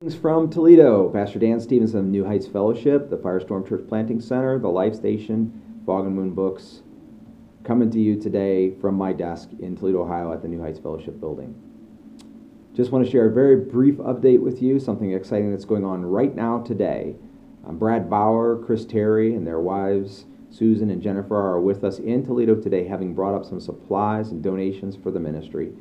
From Toledo, Pastor Dan Stevenson of New Heights Fellowship, the Firestorm Church Planting Center, the Life Station, Fog and Moon Books, coming to you today from my desk in Toledo, Ohio at the New Heights Fellowship building. Just want to share a very brief update with you, something exciting that's going on right now today. Brad Bauer, Chris Terry, and their wives, Susan and Jennifer, are with us in Toledo today, having brought up some supplies and donations for the ministry.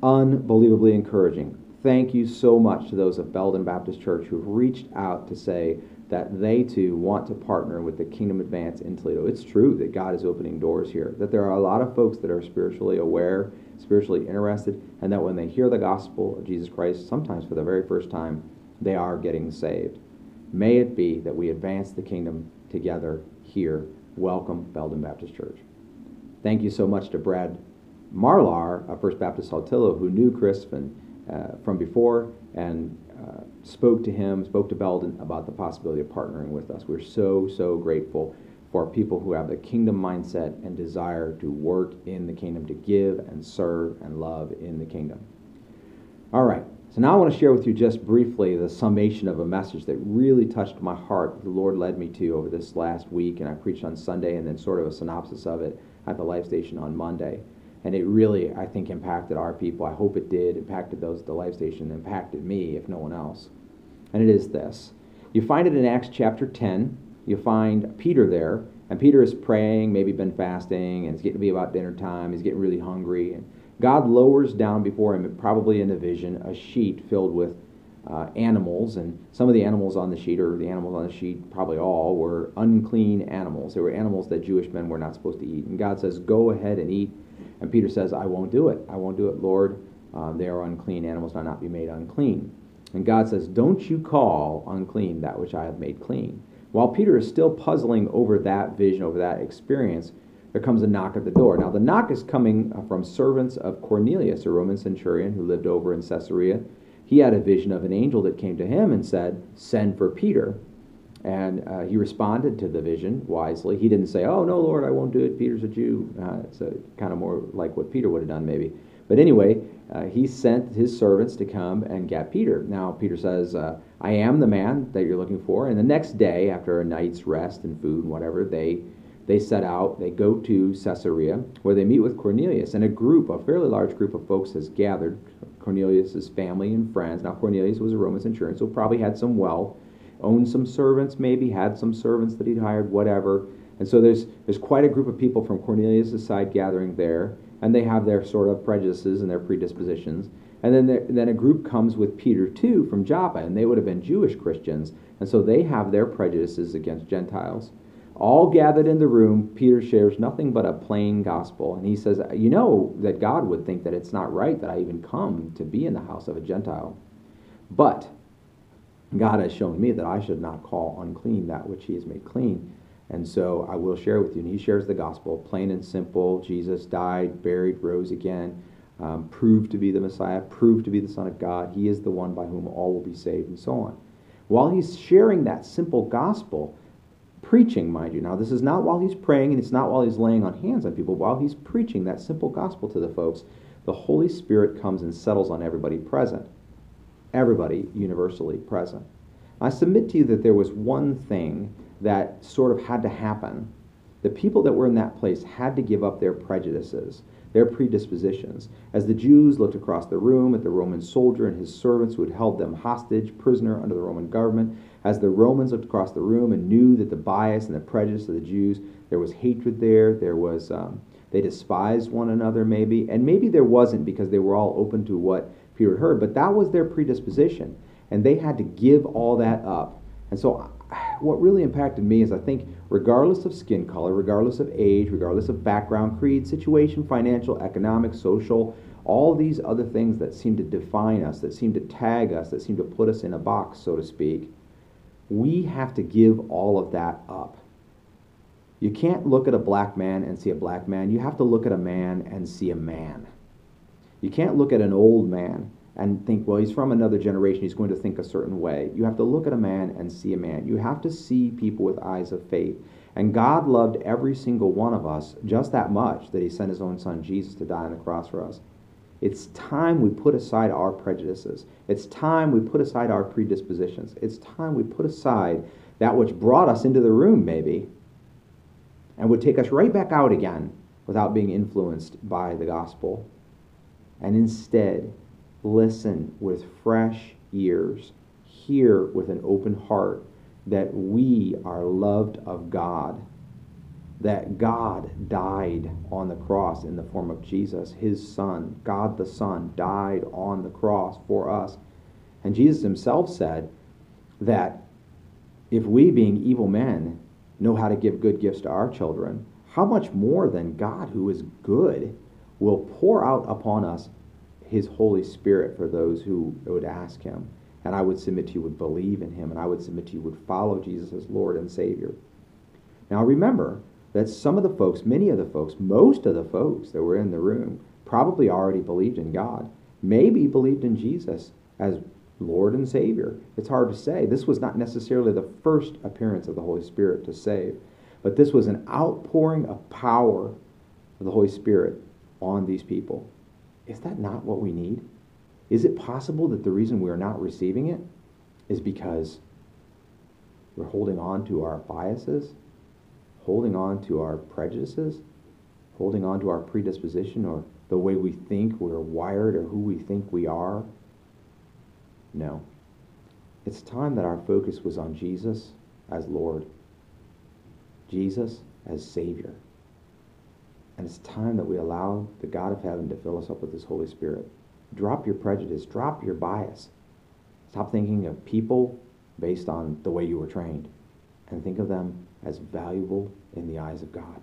Unbelievably encouraging. Thank you so much to those of Belden Baptist Church who've reached out to say that they too want to partner with the Kingdom Advance in Toledo. It's true that God is opening doors here, that there are a lot of folks that are spiritually aware, spiritually interested, and that when they hear the gospel of Jesus Christ, sometimes for the very first time, they are getting saved. May it be that we advance the kingdom together here. Welcome, Belden Baptist Church. Thank you so much to Brad Marlar of First Baptist Saltillo, who knew Chris from before and spoke to Belden about the possibility of partnering with us. We're so grateful for people who have the kingdom mindset and desire to work in the kingdom, to give and serve and love in the kingdom. All right, so now I want to share with you just briefly the summation of a message that really touched my heart, the Lord led me to over this last week, and I preached on Sunday, and then sort of a synopsis of it at the Life Station on Monday. And it really, I think, impacted our people. I hope it did. Impacted those at the Life Station. Impacted me, if no one else. And it is this. You find it in Acts chapter 10. You find Peter there. And Peter is praying, maybe been fasting, and it's getting to be about dinner time. He's getting really hungry. And God lowers down before him, probably in a vision, a sheet filled with animals. And some of the animals on the sheet, or the animals on the sheet, probably all, were unclean animals. They were animals that Jewish men were not supposed to eat. And God says, go ahead and eat. And Peter says, I won't do it. I won't do it, Lord. They are unclean. Animals shall not be made unclean. And God says, don't you call unclean that which I have made clean. While Peter is still puzzling over that vision, over that experience, there comes a knock at the door. Now, the knock is coming from servants of Cornelius, a Roman centurion who lived over in Caesarea. He had a vision of an angel that came to him and said, send for Peter. And he responded to the vision wisely. He didn't say, oh, no, Lord, I won't do it. Peter's a Jew. It's kind of more like what Peter would have done, maybe. But anyway, he sent his servants to come and get Peter. Now, Peter says, I am the man that you're looking for. And the next day, after a night's rest and food and whatever, they set out. They go to Caesarea, where they meet with Cornelius. And a fairly large group of folks has gathered, Cornelius' family and friends. Now, Cornelius was a Roman centurion, so probably had some wealth. Owned some servants, maybe, had some servants that he'd hired, whatever. And so there's quite a group of people from Cornelius' side gathering there, and they have their sort of prejudices and their predispositions. And then a group comes with Peter, too, from Joppa, and they would have been Jewish Christians, and so they have their prejudices against Gentiles. All gathered in the room, Peter shares nothing but a plain gospel, and he says, you know that God would think that it's not right that I even come to be in the house of a Gentile. But God has shown me that I should not call unclean that which he has made clean. And so I will share with you. And he shares the gospel, plain and simple. Jesus died, buried, rose again, proved to be the Messiah, proved to be the Son of God. He is the one by whom all will be saved, and so on. While he's sharing that simple gospel, preaching, mind you. Now, this is not while he's praying, and it's not while he's laying on hands on people. While he's preaching that simple gospel to the folks, the Holy Spirit comes and settles on everybody present. Everybody universally present. I submit to you that there was one thing that sort of had to happen. The people that were in that place had to give up their prejudices, their predispositions. As the Jews looked across the room at the Roman soldier and his servants who had held them hostage, prisoner under the Roman government, as the Romans looked across the room and knew that the bias and the prejudice of the Jews, there was hatred there, they despised one another maybe, and maybe there wasn't because they were all open to what Peter had heard, but that was their predisposition, and they had to give all that up. And so what really impacted me is I think regardless of skin color, regardless of age, regardless of background, creed, situation, financial, economic, social, all these other things that seem to define us, that seem to tag us, that seem to put us in a box, so to speak, we have to give all of that up. You can't look at a black man and see a black man. You have to look at a man and see a man. You can't look at an old man and think, well, he's from another generation, he's going to think a certain way. You have to look at a man and see a man. You have to see people with eyes of faith. And God loved every single one of us just that much that he sent his own son, Jesus, to die on the cross for us. It's time we put aside our prejudices. It's time we put aside our predispositions. It's time we put aside that which brought us into the room, maybe, and would take us right back out again without being influenced by the gospel. And instead, listen with fresh ears, hear with an open heart that we are loved of God, that God died on the cross in the form of Jesus, his Son. God the Son died on the cross for us. And Jesus himself said that if we, being evil men, know how to give good gifts to our children, how much more than God, who is good, will pour out upon us his Holy Spirit for those who would ask him. And I would submit to you would believe in him, and I would submit to you would follow Jesus as Lord and Savior. Now remember that some of the folks, many of the folks, most of the folks that were in the room probably already believed in God, maybe believed in Jesus as Lord and Savior. It's hard to say. This was not necessarily the first appearance of the Holy Spirit to save, but this was an outpouring of power of the Holy Spirit on these people. Is that not what we need? Is it possible that the reason we are not receiving it is because we're holding on to our biases, holding on to our prejudices, holding on to our predisposition, or the way we think we're wired, or who we think we are? No. It's time that our focus was on Jesus as Lord, Jesus as Savior. And it's time that we allow the God of heaven to fill us up with his Holy Spirit. Drop your prejudice, drop your bias. Stop thinking of people based on the way you were trained, and think of them as valuable in the eyes of God.